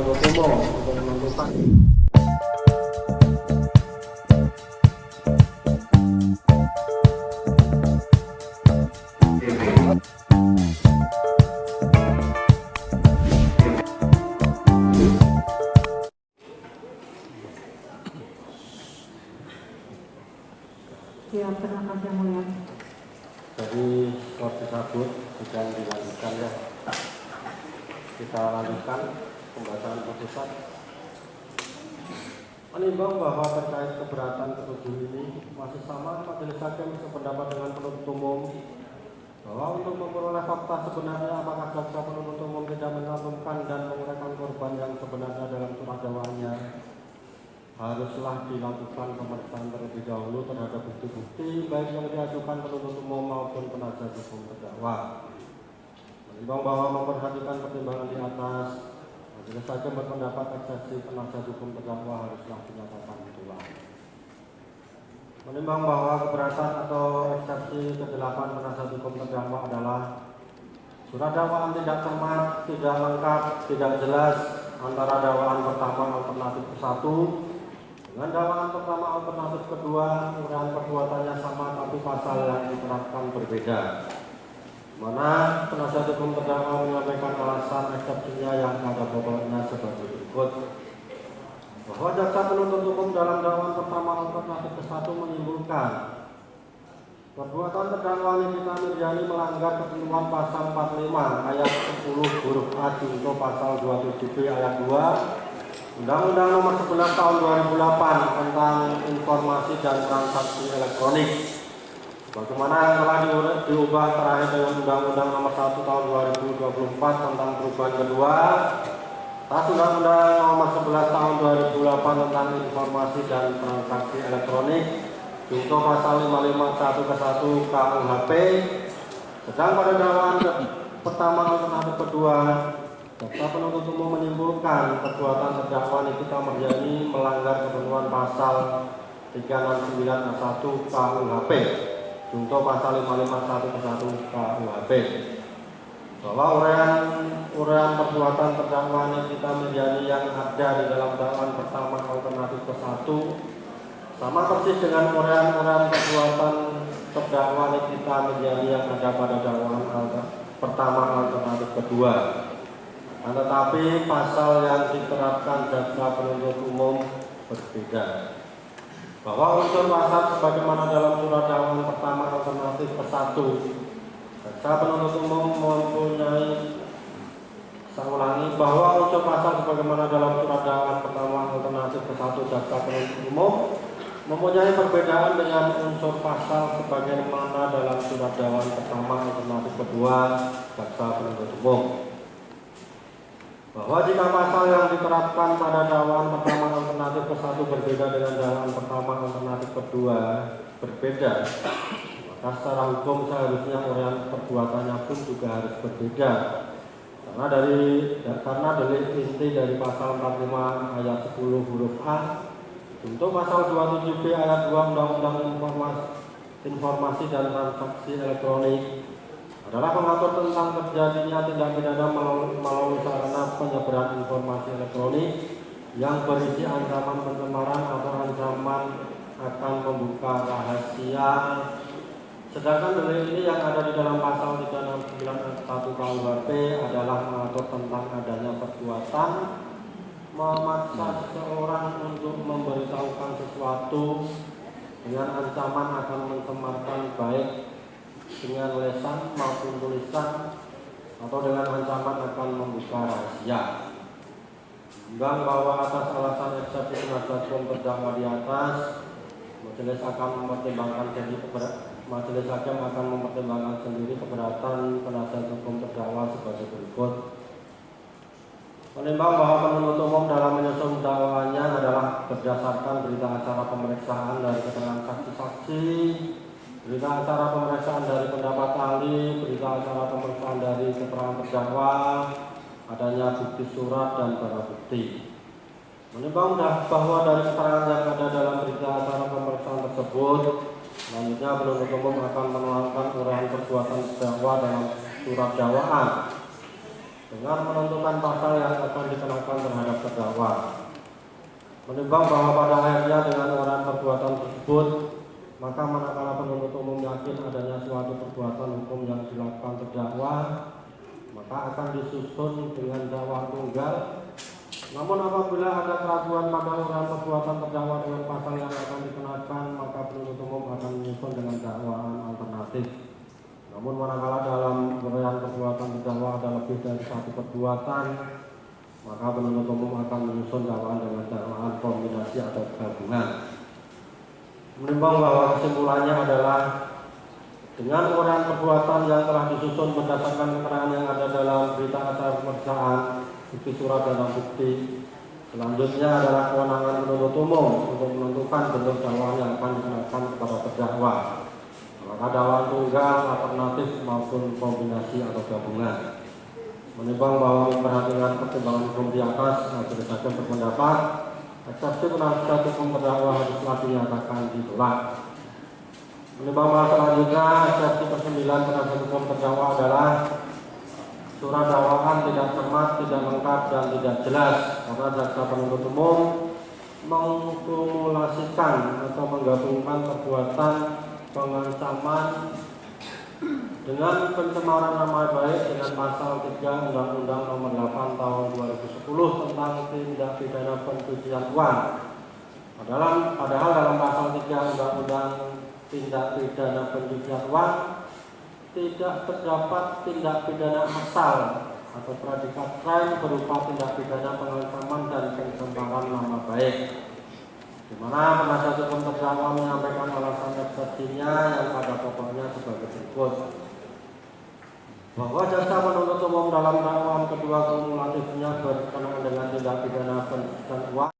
penuntut umum untuk menentukan. Ya, terima kasih yang mulia. Jadi skor tersebut sudah dilanjutkan ya. Kita lanjutkan pembahasan putusan. Menimbang bahwa terkait keberatan ketujuh ini masih sama, majelis hakim sependapat dengan penuntut umum bahwa untuk memperoleh fakta sebenarnya apakah jaksa penuntut umum tidak mencantumkan dan menguraikan korban yang sebenarnya dalam surat dakwaannya, haruslah dilakukan pemeriksaan terlebih dahulu terhadap bukti-bukti baik yang diajukan penuntut umum maupun penasihat hukum terdakwa. Menimbang bahwa memperhatikan pertimbangan di atas, majelis hakim berpendapat eksepsi penasihat hukum terdakwa haruslah dinyatakan ditolak. Menimbang bahwa keberatan atau eksepsi ke-8 penasihat hukum terdakwa adalah surat dakwaan tidak cermat, tidak lengkap, tidak jelas antara dakwaan pertama alternatif ke-1 dengan dakwaan pertama alternatif kedua, uraian perbuatannya sama tapi pasal yang diterapkan berbeda. Mana penasihat hukum terdakwa menyampaikan alasan eksepsinya yang pada pokoknya sebagai berikut. Bahwa jaksa penuntut umum dalam dakwaan pertama alternatif ke-1 menyimpulkan perbuatan terdakwa Nikita Mirzani melanggar ketentuan pasal 45 ayat 10 huruf A junto pasal 27B ayat 2 Undang-Undang Nomor 11 Tahun 2008 tentang informasi dan transaksi elektronik, bagaimana yang telah diubah terakhir dengan Undang-Undang Nomor 1 Tahun 2024 tentang perubahan kedua atas Undang-Undang Nomor 11 Tahun 2008 tentang informasi dan transaksi elektronik junto pasal 551 ke 1 KUHP. Sedang pada dakwaan pertama alternatif kedua, jaksa penuntut umum menyimpulkan perbuatan terdakwa Nikita Mirzani melanggar ketentuan pasal 369 ayat 1 KUHP junto pasal 551 ke 1 KUHP bahwa uraian perbuatan terdakwa Nikita Mirzani yang ada di dalam dakwaan pertama alternatif ke-1 sama persis dengan uraian perbuatan terdakwa Nikita Mirzani yang ada pada dakwaan pertama alternatif kedua. Tetapi pasal yang diterapkan jaksa penuntut umum berbeda. Bahwa unsur pasal sebagaimana dalam surat dakwaan pertama alternatif ke-1, jaksa penuntut umum mempunyai, saya ulangi, bahwa unsur pasal sebagaimana dalam surat dakwaan pertama alternatif ke-1 jaksa penuntut umum mempunyai perbedaan dengan unsur pasal sebagaimana dalam surat dakwaan pertama alternatif kedua jaksa penuntut umum. Bahwa jika pasal yang diterapkan pada dakwaan pertama alternatif ke-1 berbeda dengan dakwaan pertama alternatif kedua berbeda, maka secara hukum seharusnya uraian perbuatannya pun juga harus berbeda. Karena delik inti dari pasal 45 ayat 10 huruf A untuk pasal 27B ayat 2 Undang-Undang Informasi dan Transaksi Elektronik adalah mengatur tentang terjadinya tindak pidana melalui sarana penyebaran informasi elektronik yang berisi ancaman pencemaran atau ancaman akan membuka rahasia. Sedangkan delik ini yang ada di dalam pasal 369 ayat 1 KUHP adalah mengatur tentang adanya perbuatan memaksa seseorang untuk memberitahukan sesuatu dengan ancaman akan mencemarkan baik dengan lesan maupun tulisan atau dengan ancaman akan membuka rahasia. Menimbang bahwa atas alasan eksepsi penasihat hukum terdakwa di atas, majelis hakim akan mempertimbangkan sendiri keberatan penasihat hukum terdakwa sebagai berikut. Menimbang bahwa penuntut umum dalam menyusun dakwaannya adalah berdasarkan berita acara pemeriksaan dari keterangan saksi-saksi, berita acara pemeriksaan dari pendapat ahli, berita acara pemeriksaan dari keterangan terdakwa, adanya bukti surat dan barang bukti. Menimbang bahwa dari keterangan yang ada dalam berita acara pemeriksaan tersebut, selanjutnya penuntut umum akan menerangkan uraian perbuatan terdakwa dalam surat dakwaan. dengan menentukan pasal yang akan dikenakan terhadap terdakwa. Menimbang bahwa pada akhirnya dengan uraian perbuatan tersebut, maka manakala penuntut umum yakin adanya suatu perbuatan hukum yang dilakukan terdakwa, maka akan disusun dengan dakwaan tunggal. Namun apabila ada keraguan pada uraian perbuatan terdakwa dengan pasal yang akan dikenakan, maka penuntut umum akan menyusun dengan dakwaan alternatif. Namun manakala dalam uraian perbuatan terdakwa ada lebih dari satu perbuatan, maka penuntut umum akan menyusun dakwaan dengan dakwaan kombinasi atau gabungan. Menimbang bahwa kesimpulannya adalah dengan uraian perbuatan yang telah disusun berdasarkan keterangan yang ada dalam berita acara pemeriksaan, bukti surat dan bukti, selanjutnya adalah kewenangan penuntut umum untuk menentukan bentuk dakwaan yang akan dikenakan kepada terdakwa, maka dakwaan tunggal, alternatif maupun kombinasi atau gabungan. Menimbang bahwa memperhatikan pertimbangan hukum di atas, majelis hakim berpendapat eksepsi penasihat hukum terdakwa haruslah dinyatakan ditolak. Menimbang bahwa selanjutnya eksepsi ke-9 penasihat hukum terdakwa adalah surat dakwaan tidak cermat, tidak lengkap dan tidak jelas karena jaksa penuntut umum mengkumulasikan atau menggabungkan perbuatan pengancaman dengan pencemaran nama baik dengan pasal 3 Undang-Undang Nomor 8 Tahun 2010 tentang tindak pidana pencucian uang. Padahal dalam pasal 3 Undang-Undang Tindak Pidana Pencucian Uang tidak terdapat tindak pidana asal atau predikat crime berupa tindak pidana pengancaman dan pencemaran nama baik, di mana penasihat hukum terdakwa menyampaikan alasan eksepsinya yang pada pokoknya sebagai berikut. Bahwa jaksa penuntut umum dalam dakwaan kedua kumulatifnya berkenaan dengan tindak pidana pencucian uang